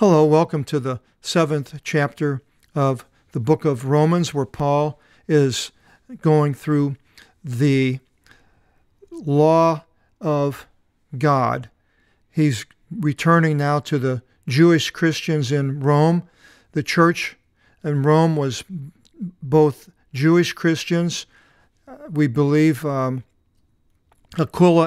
Hello, welcome to the 7th chapter of the book of Romans, where Paul is going through the law of God. He's returning now to the Jewish Christians in Rome. The church in Rome was both Jewish Christians. We believe Aquila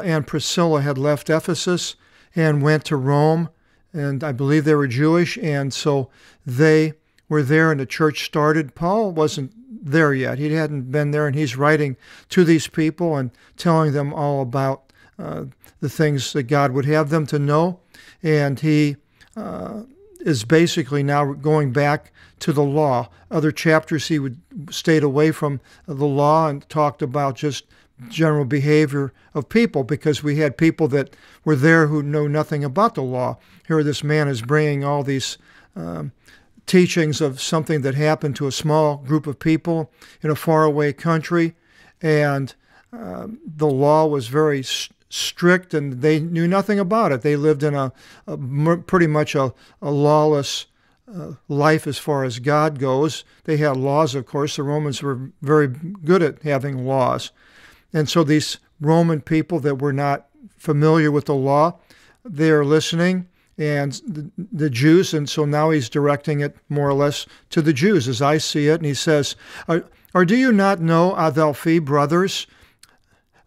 and Priscilla had left Ephesus and went to Rome. And I believe they were Jewish, and so they were there and the church started. Paul wasn't there yet. He hadn't been there, and he's writing to these people and telling them all about the things that God would have them to know. And he is basically now going back to the law. Other chapters he would stayed away from the law and talked about just general behavior of people, because we had people that were there who know nothing about the law. Here this man is bringing all these teachings of something that happened to a small group of people in a faraway country, and the law was very strict, and they knew nothing about it. They lived in pretty much a lawless life as far as God goes. They had laws, of course. The Romans were very good at having laws. And so these Roman people that were not familiar with the law, they're listening, and the Jews, and so now he's directing it more or less to the Jews as I see it. And he says, or do you not know, Adelphi, brothers,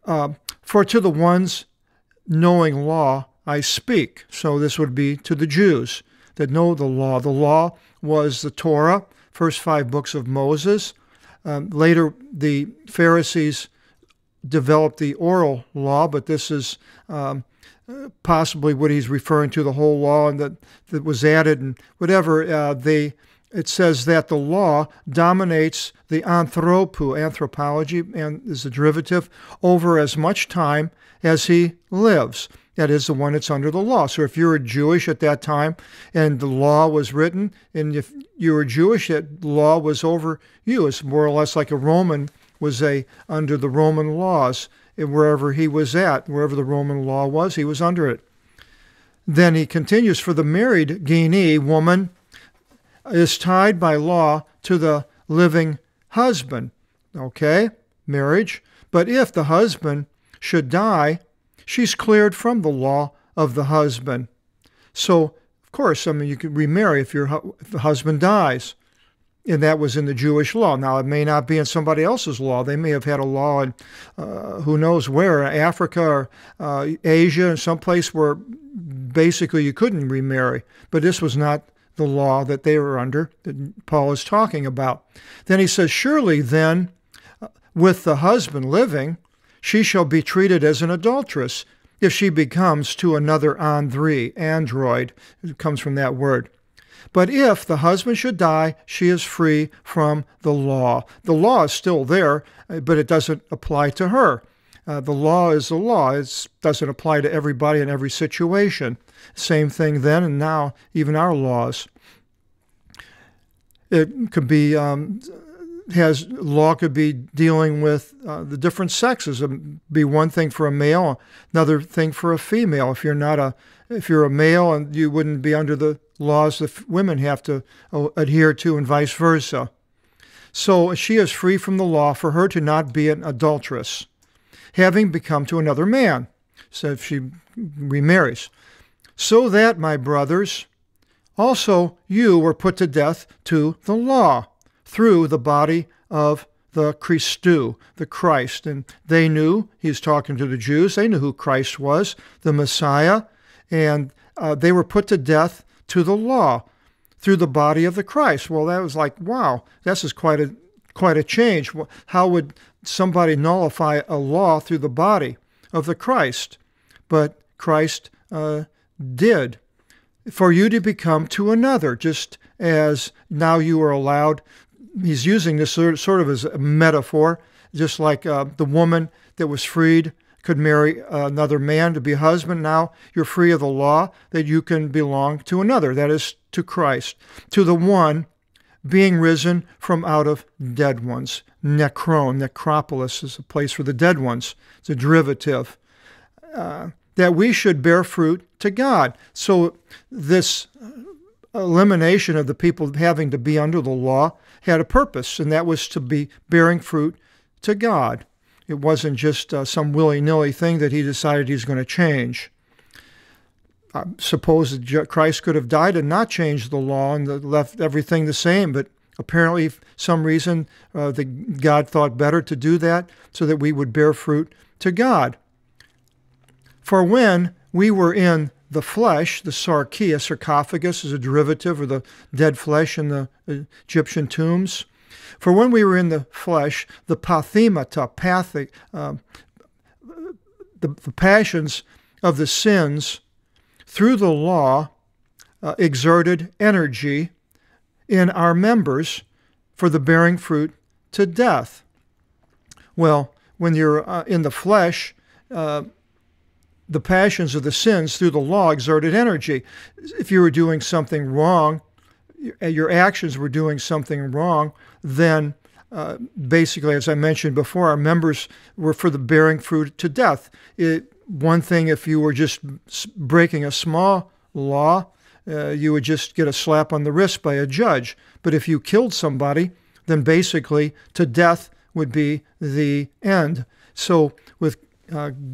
for to the ones knowing law I speak. So this would be to the Jews that know the law. The law was the Torah, first 5 books of Moses. Later the Pharisees developed the oral law, but this is possibly what he's referring to, the whole law, and that was added, and whatever. It says that the law dominates the anthropology, and is a derivative, over as much time as he lives. That is the one that's under the law. So if you were Jewish at that time and the law was written, and if you were Jewish, that law was over you. It's more or less like a Roman was under the Roman laws. Wherever he was at, wherever the Roman law was, he was under it. Then he continues, for the married Guinea woman is tied by law to the living husband. Okay, marriage. But if the husband should die, she's cleared from the law of the husband. So, of course, you could remarry if the husband dies. And that was in the Jewish law. Now, it may not be in somebody else's law. They may have had a law in who knows where, Africa or Asia, someplace where basically you couldn't remarry. But this was not the law that they were under, that Paul is talking about. Then he says, surely then, with the husband living, she shall be treated as an adulteress if she becomes to another android. It comes from that word. But if the husband should die, she is free from the law. The law is still there, but it doesn't apply to her. The law is the law. It doesn't apply to everybody in every situation. Same thing then and now, even our laws. It could be, law could be dealing with the different sexes. It would be one thing for a male, another thing for a female. If you're a male, and you wouldn't be under the laws that women have to adhere to, and vice versa. So she is free from the law for her to not be an adulteress, having become to another man, so if she remarries. So that, my brothers, also you were put to death to the law through the body of the Christou, the Christ. And they knew, he's talking to the Jews, they knew who Christ was, the Messiah, and they were put to death to the law through the body of the Christ. Well, that was like, wow, this is quite a change. How would somebody nullify a law through the body of the Christ? But Christ did. For you to become to another, just as now you are allowed. He's using this sort of as a metaphor, just like the woman that was freed could marry another man to be a husband. Now you're free of the law that you can belong to another, that is, to Christ, to the one being risen from out of dead ones. Necropolis is a place for the dead ones. It's a derivative. That we should bear fruit to God. So this elimination of the people having to be under the law had a purpose, and that was to be bearing fruit to God. It wasn't just some willy-nilly thing that he decided he's going to change. I suppose that Christ could have died and not changed the law and left everything the same, but apparently, for some reason, God thought better to do that so that we would bear fruit to God. For when we were in the flesh, the sarkia, sarcophagus is a derivative of the dead flesh in the Egyptian tombs. For when we were in the flesh, the pathemata, the passions of the sins through the law exerted energy in our members for the bearing fruit to death. Well, when you're in the flesh, the passions of the sins through the law exerted energy. If you were doing something wrong, your actions were doing something wrong, then basically, as I mentioned before, our members were for the bearing fruit to death. One thing, if you were just breaking a small law, you would just get a slap on the wrist by a judge. But if you killed somebody, then basically to death would be the end. So with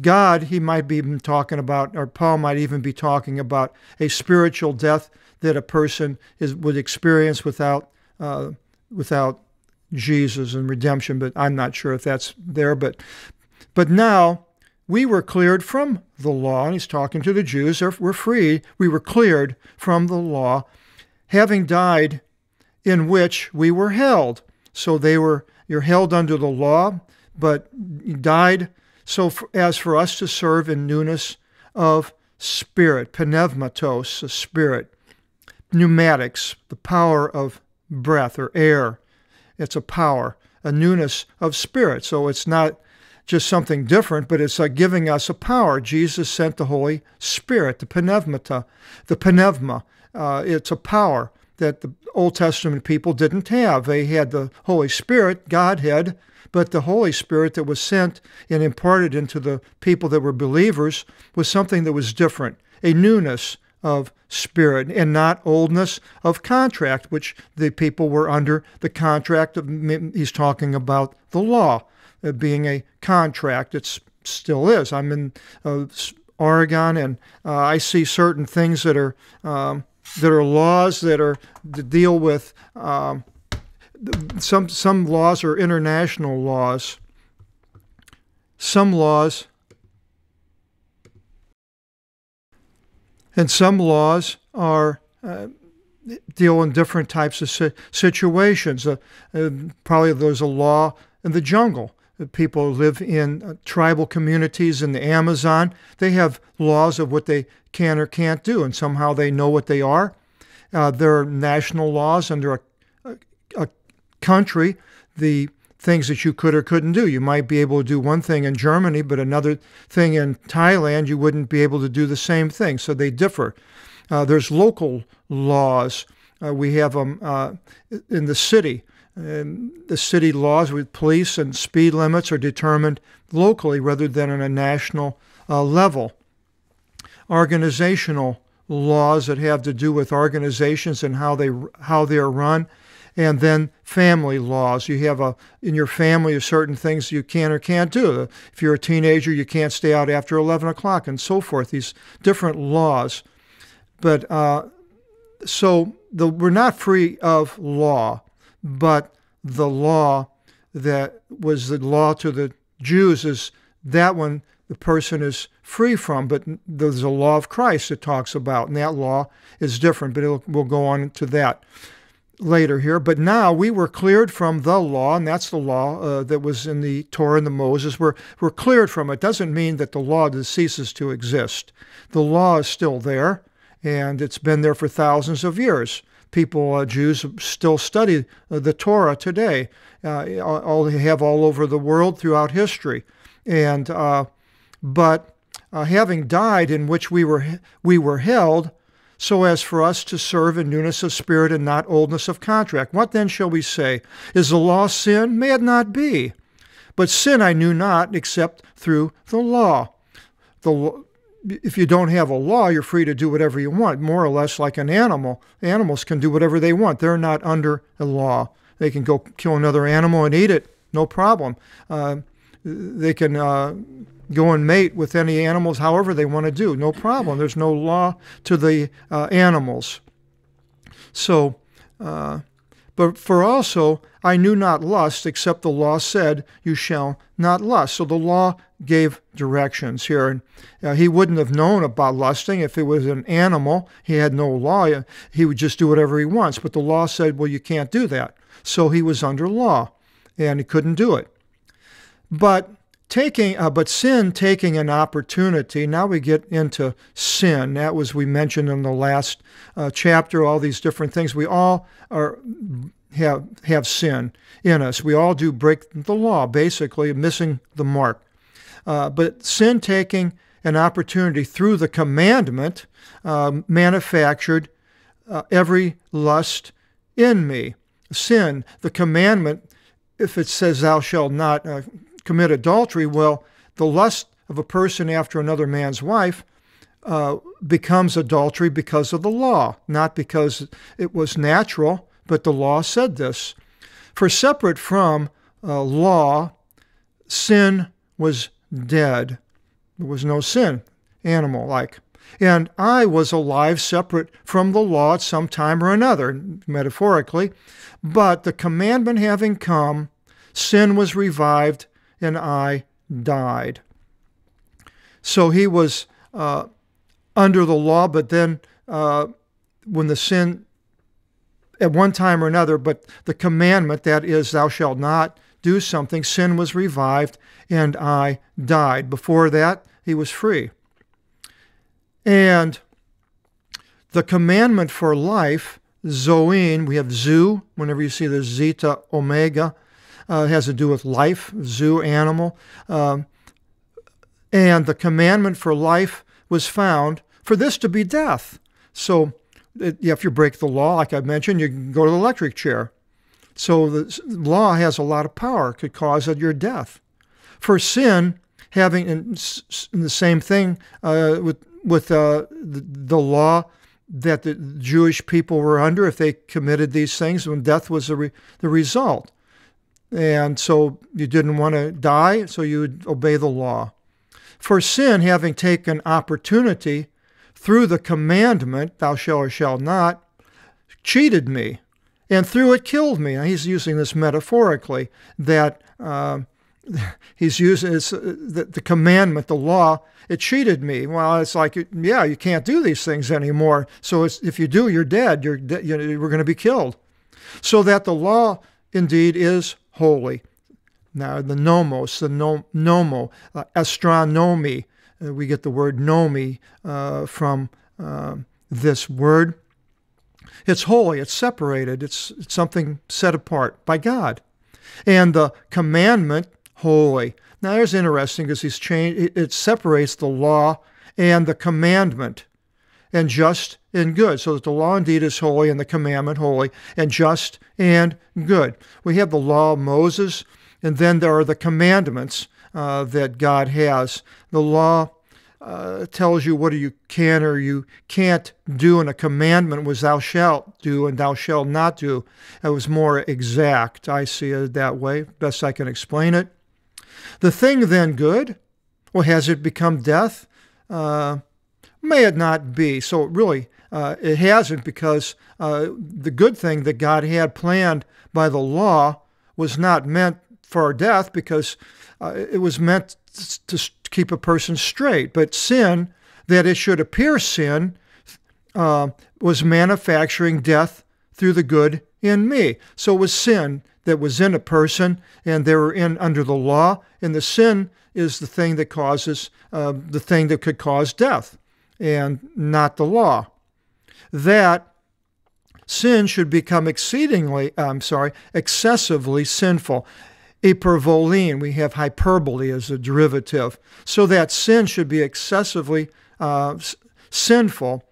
God, he might be even talking about, or Paul might even be talking about a spiritual death that a person would experience without Jesus and redemption. But I'm not sure if that's there. But now we were cleared from the law, and he's talking to the Jews. We're free. We were cleared from the law, having died in which we were held. So you're held under the law, but you died as for us to serve in newness of spirit, pneummatos, a spirit, pneumatics, the power of breath or air. It's a power, a newness of spirit. So it's not just something different, but it's like giving us a power. Jesus sent the Holy Spirit, the pneumata, the pneuma. It's a power that the Old Testament people didn't have. They had the Holy Spirit, Godhead, but the Holy Spirit that was sent and imparted into the people that were believers was something that was different, a newness of spirit and not oldness of contract, which the people were under the contract of, he's talking about the law being a contract. It still is. I'm in Oregon, and I see certain things that are laws that deal with some laws are international laws. Some laws are deal in different types of situations. Probably there's a law in the jungle. People who live in tribal communities in the Amazon. They have laws of what they can or can't do, and somehow they know what they are. There are national laws under a country, the things that you could or couldn't do. You might be able to do one thing in Germany, but another thing in Thailand, you wouldn't be able to do the same thing. So they differ. There's local laws. We have them in the city. The city laws with police and speed limits are determined locally rather than on a national level. Organizational laws that have to do with organizations and how they are run. And then family laws. You have in your family certain things you can or can't do. If you're a teenager, you can't stay out after 11 o'clock and so forth. These different laws. But we're not free of law, but the law that was the law to the Jews is that one the person is free from. But there's a law of Christ it talks about, and that law is different. But we'll go on to that later here. But now we were cleared from the law, and that's the law that was in the Torah and the Moses. We're cleared from it. Doesn't mean that the law ceases to exist. The law is still there, and it's been there for thousands of years. People, Jews, still study the Torah today. They have all over the world throughout history. And but having died in which we were held, so as for us to serve in newness of spirit and not oldness of contract. What then shall we say? Is the law sin? May it not be. But sin I knew not except through the law. if you don't have a law, you're free to do whatever you want, more or less like an animal. Animals can do whatever they want. They're not under a law. They can go kill another animal and eat it, no problem. They can go and mate with any animals however they want to do, no problem. There's no law to the animals. So, but for also, I knew not lust, except the law said, you shall not lust. So the law gave directions here. And he wouldn't have known about lusting if it was an animal. He had no law. He would just do whatever he wants. But the law said, well, you can't do that. So he was under law, and he couldn't do it. But sin taking an opportunity, now we get into sin. That was, we mentioned in the last chapter, all these different things. We all have sin in us. We all do break the law, basically, missing the mark. But sin taking an opportunity through the commandment manufactured every lust in me. Sin, the commandment, if it says thou shalt not commit adultery, well, the lust of a person after another man's wife becomes adultery because of the law, not because it was natural, but the law said this. For separate from law, sin was dead. There was no sin, animal-like. And I was alive separate from the law at some time or another, metaphorically. But the commandment having come, sin was revived, and I died. So he was under the law, but then when the sin, at one time or another, but the commandment, that is, thou shalt not do something, sin was revived, and I died. Before that, he was free. And the commandment for life, zoin, we have zoo, whenever you see the zeta omega, it has to do with life, zoo, animal. And the commandment for life was found for this to be death. So if you break the law, like I mentioned, you can go to the electric chair. So the law has a lot of power, could cause your death. For sin, having in the same thing with the law that the Jewish people were under, if they committed these things, when death was the result. And so you didn't want to die, so you would obey the law. For sin, having taken opportunity through the commandment, thou shalt or shalt not, cheated me, and through it killed me. Now, he's using this metaphorically, that he's using the commandment, the law, it cheated me. Well, it's like, yeah, you can't do these things anymore. So if you do, you're dead. We're going to be killed. So that the law indeed is holy. Now, the nomos, the nomo, astronomy, we get the word nomi from this word. It's holy, it's separated, it's something set apart by God. And the commandment, holy. Now, there's interesting because he's changed, it separates the law and the commandment, and just and good. So that the law indeed is holy and the commandment holy, and just and good. We have the law of Moses, and then there are the commandments that God has. The law tells you what you can or you can't do, and a commandment was thou shalt do and thou shalt not do. It was more exact. I see it that way, best I can explain it. The thing then good, well, has it become death? May it not be. So really, it hasn't, because the good thing that God had planned by the law was not meant for our death, because it was meant to keep a person straight. But sin, that it should appear sin, was manufacturing death through the good in me. So it was sin that was in a person, and they were under the law, and the sin is the thing that causes, the thing that could cause death, and not the law. That sin should become excessively sinful. Hypervolene, we have hyperbole as a derivative. So that sin should be excessively sinful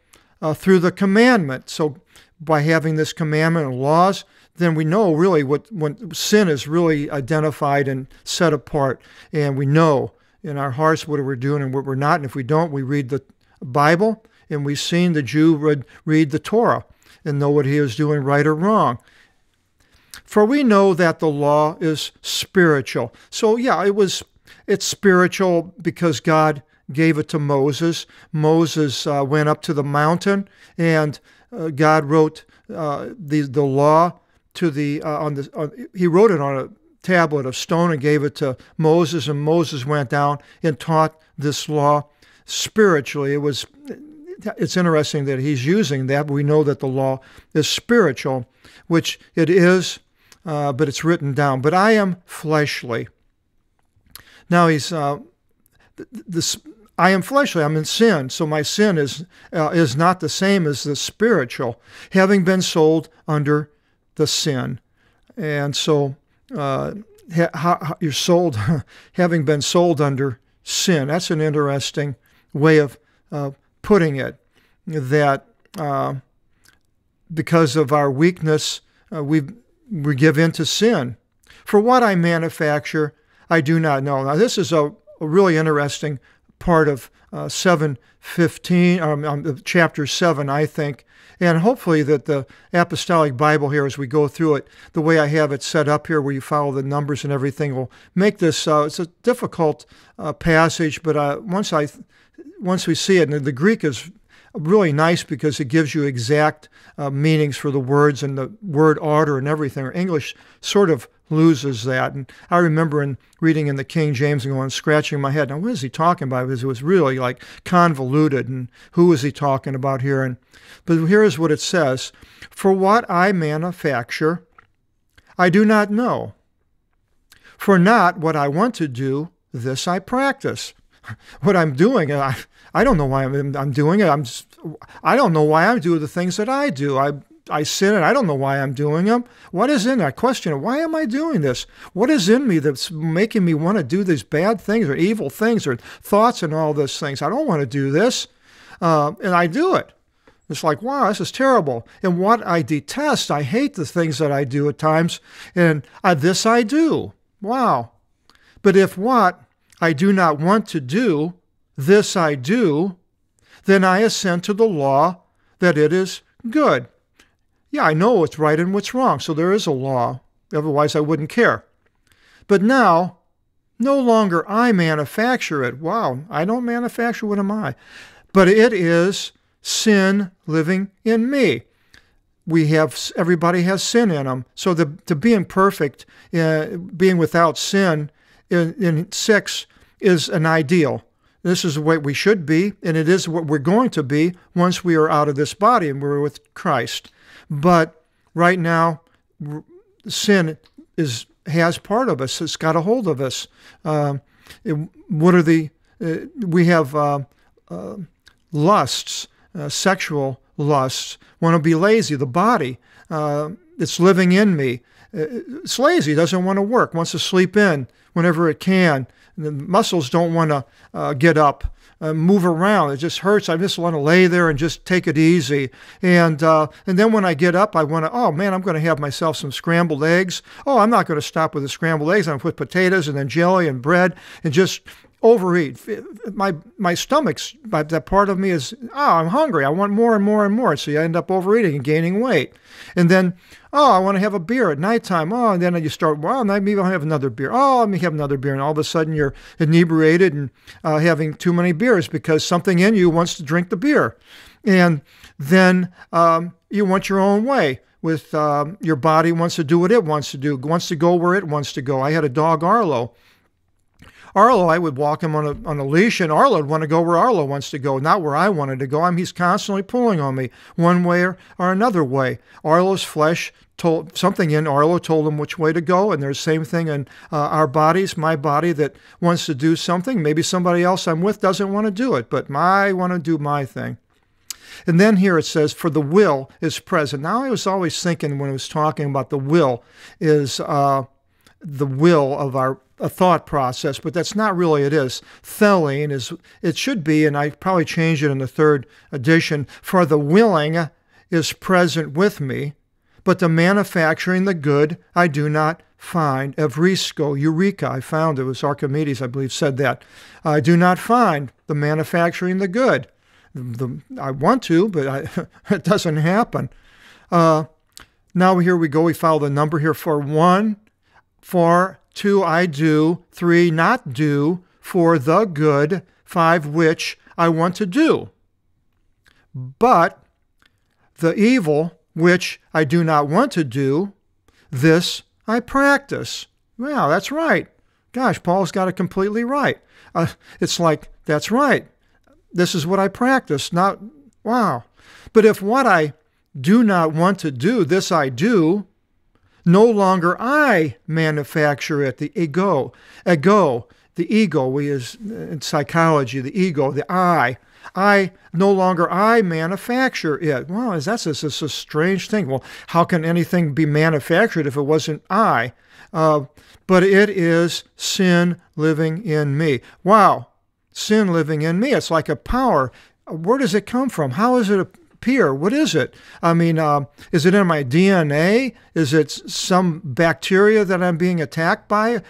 through the commandment. So by having this commandment and laws, then we know really when sin is really identified and set apart, and we know in our hearts what we're doing and what we're not. And if we don't, we read the Bible, and we've seen the Jew would read the Torah and know what he was doing right or wrong. For we know that the law is spiritual. So yeah, it's spiritual because God gave it to Moses. Moses went up to the mountain, and God wrote the law to he wrote it on a tablet of stone and gave it to Moses, and Moses went down and taught this law spiritually. It's interesting that he's using that. We know that the law is spiritual, which it is, but it's written down. But I am fleshly. Now I am fleshly. I'm in sin, so my sin is not the same as the spiritual, having been sold under the sin. And so you're sold, having been sold under sin. That's an interesting way of putting it, that because of our weakness, we give in to sin. For what I manufacture, I do not know. Now, this is a really interesting part of 7:15, chapter 7, I think. And hopefully that the Apostolic Bible here, as we go through it, the way I have it set up here, where you follow the numbers and everything, will make this, it's a difficult passage, but once we see it, and the Greek is really nice because it gives you exact meanings for the words and the word order and everything. Or English sort of loses that. And I remember reading in the King James and going, scratching my head, now what is he talking about? Because it was really like convoluted, and who is he talking about here? But here is what it says: for what I manufacture, I do not know. For not what I want to do, this I practice. What I'm doing, I don't know why I'm doing it. I don't know why I do the things that I do. I sin, and I don't know why I'm doing them. What is in it? I question it. Why am I doing this? What is in me that's making me want to do these bad things or evil things or thoughts and all those things? I don't want to do this, and I do it. It's like, wow, this is terrible. And what I detest, I hate the things that I do at times, and this I do. Wow. But if what I do not want to do, this I do, then I assent to the law that it is good. Yeah, I know what's right and what's wrong, so there is a law. Otherwise, I wouldn't care. But now, no longer I manufacture it. Wow, I don't manufacture, what am I? But it is sin living in me. Everybody has sin in them. So to being perfect, being without sin in 6 is an ideal. This is the way we should be, and it is what we're going to be once we are out of this body and we're with Christ. But right now, sin has part of us. It's got a hold of us. We have lusts, sexual lusts. Want to be lazy. The body, it's living in me. It's lazy. Doesn't want to work. Wants to sleep in whenever it can. The muscles don't want to get up, move around. It just hurts. I just want to lay there and just take it easy. And then when I get up, I want to, oh man, I'm going to have myself some scrambled eggs. Oh, I'm not going to stop with the scrambled eggs. I'm going to put potatoes and then jelly and bread and just overeat. My stomach's, that part of me is, I'm hungry. I want more and more and more. So you end up overeating and gaining weight. And then, I want to have a beer at nighttime. And then you start, maybe I'll have another beer. Let me have another beer. And all of a sudden you're inebriated and having too many beers because something in you wants to drink the beer. And then you want your own way. With your body wants to do what it wants to do, wants to go where it wants to go. I had a dog, Arlo. Arlo, I would walk him on a leash, and Arlo would want to go where Arlo wants to go, not where I wanted to go. He's constantly pulling on me one way or another way. Arlo's flesh told something in Arlo told him which way to go, and there's the same thing in our bodies. My body that wants to do something, maybe somebody else I'm with doesn't want to do it, but I want to do my thing. And then here it says, for the will is present. Now I was always thinking when I was talking about the will is the will of a thought process, but that's not really it is. Thelein it should be, and I probably changed it in the 3rd edition, for the willing is present with me, but the manufacturing the good I do not find, evrisko, eureka, I found it was Archimedes, I believe, said that. I do not find the manufacturing the good. I want to, but it doesn't happen. Now here we go. We follow the number here for 1, for 2, I do, 3, not do, 4, the good, 5, which I want to do. But the evil, which I do not want to do, this I practice. Wow, that's right. Gosh, Paul's got it completely right. It's like, that's right. This is what I practice. Not, wow. But if what I do not want to do, this I do, no longer I manufacture it, the ego, the ego, we use in psychology, the ego, the I no longer I manufacture it. Wow, that's a strange thing. Well, how can anything be manufactured if it wasn't I? But it is sin living in me. Wow, sin living in me. It's like a power. Where does it come from? How does it appear? What is it? I mean, is it in my DNA? Is it some bacteria that I'm being attacked by?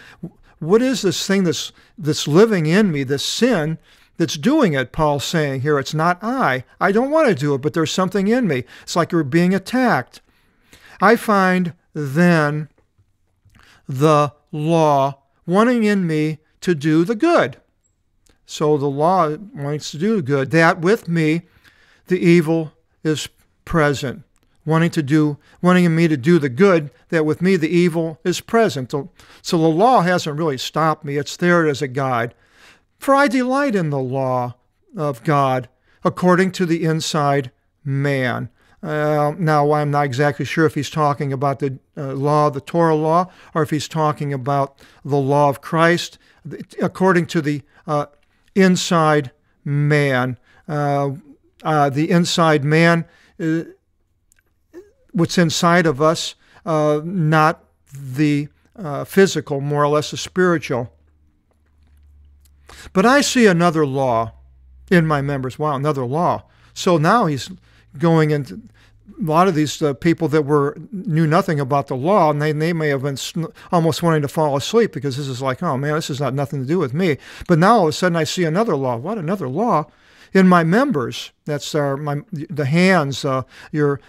What is this thing that's living in me, this sin that's doing it? Paul's saying here, it's not I. I don't want to do it, but there's something in me. It's like you're being attacked. I find then the law wanting in me to do the good. So the law wants to do the good. That with me, the evil is present. Wanting in me to do the good, that with me the evil is present. So the law hasn't really stopped me. It's there as a guide. For I delight in the law of God according to the inside man. Now, I'm not exactly sure if he's talking about the law, the Torah law, or if he's talking about the law of Christ according to the inside man. The inside man, what's inside of us, not the physical, more or less the spiritual. But I see another law in my members. Wow, another law. So now he's going into a lot of these people that knew nothing about the law, and they may have been almost wanting to fall asleep because this is like, oh man, this has got nothing to do with me. But now all of a sudden I see another law. What, another law? In my members, that's the hands, you're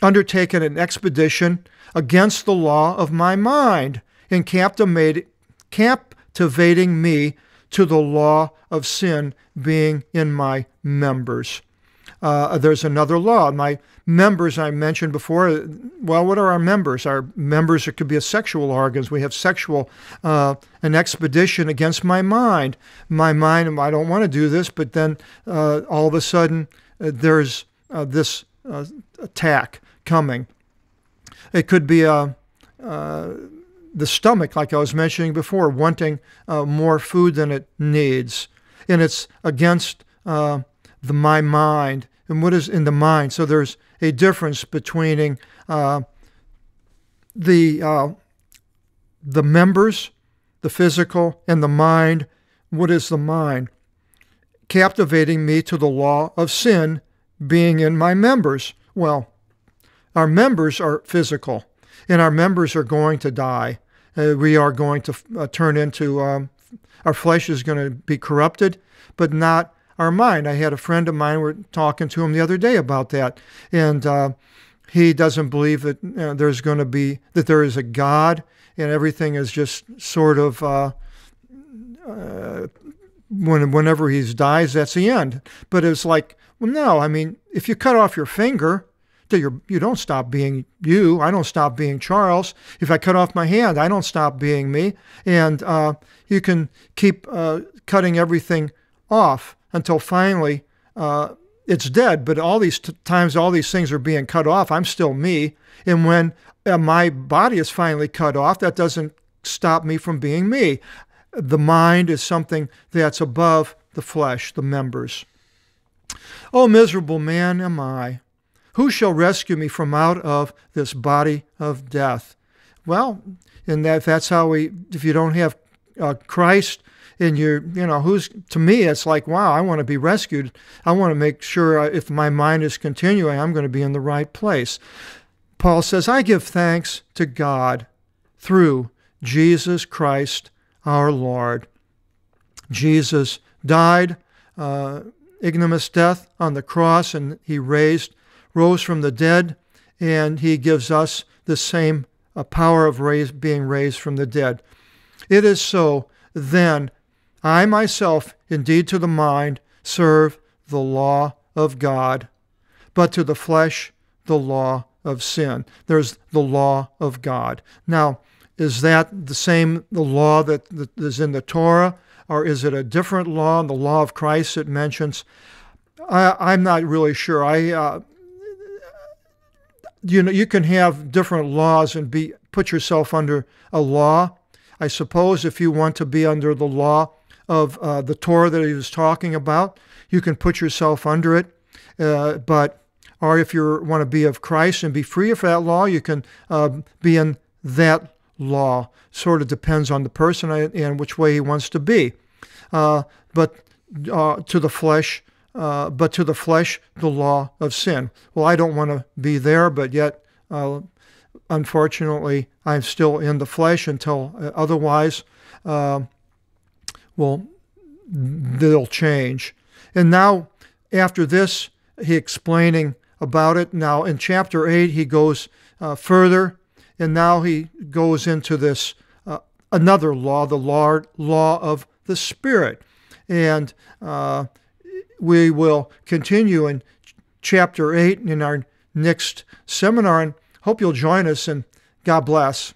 undertaking an expedition against the law of my mind in captivating me to the law of sin being in my members. There's another law. My members, I mentioned before, well, what are our members? Our members, it could be a sexual organs. We have sexual, an expedition against my mind. My mind, I don't want to do this, but then all of a sudden there's this attack coming. It could be the stomach, like I was mentioning before, wanting more food than it needs. And it's against my mind. And what is in the mind? So there's a difference between the members, the physical, and the mind. What is the mind? Captivating me to the law of sin being in my members. Well, our members are physical, and our members are going to die. We are going to turn into, our flesh is going to be corrupted, but not our mind. I had a friend of mine, we're talking to him the other day about that, and he doesn't believe that there's going to be, that there is a God, and everything is just sort of, whenever he dies, that's the end. But it's like, well, no, I mean, if you cut off your finger, you don't stop being you. I don't stop being Charles. If I cut off my hand, I don't stop being me. And you can keep cutting everything off until finally it's dead. But all these times, all these things are being cut off, I'm still me. And when my body is finally cut off, that doesn't stop me from being me. The mind is something that's above the flesh, the members. Oh, miserable man am I. Who shall rescue me from out of this body of death? Well, and that's how if you don't have Christ in your, to me, it's like, wow, I want to be rescued. I want to make sure if my mind is continuing, I'm going to be in the right place. Paul says, I give thanks to God through Jesus Christ our Lord. Jesus died ignominious death on the cross, and he rose from the dead, and he gives us the same power of being raised from the dead. It is so, then, I myself, indeed to the mind, serve the law of God, but to the flesh, the law of sin. There's the law of God. Now, is that the law that is in the Torah, or is it a different law, the law of Christ it mentions? I'm not really sure. You can have different laws and put yourself under a law. I suppose if you want to be under the law of the Torah that he was talking about, you can put yourself under it. Or if you want to be of Christ and be free of that law, you can be in that law. Sort of depends on the person and which way he wants to be. But to the flesh, the law of sin. Well, I don't want to be there, but yet, unfortunately, I'm still in the flesh until otherwise, they'll change. And now, after this, he explaining about it. Now, in chapter 8, he goes further, and now he goes into this another law, the law of the Spirit. And we will continue in chapter 8 in our next seminar, and hope you'll join us, and God bless.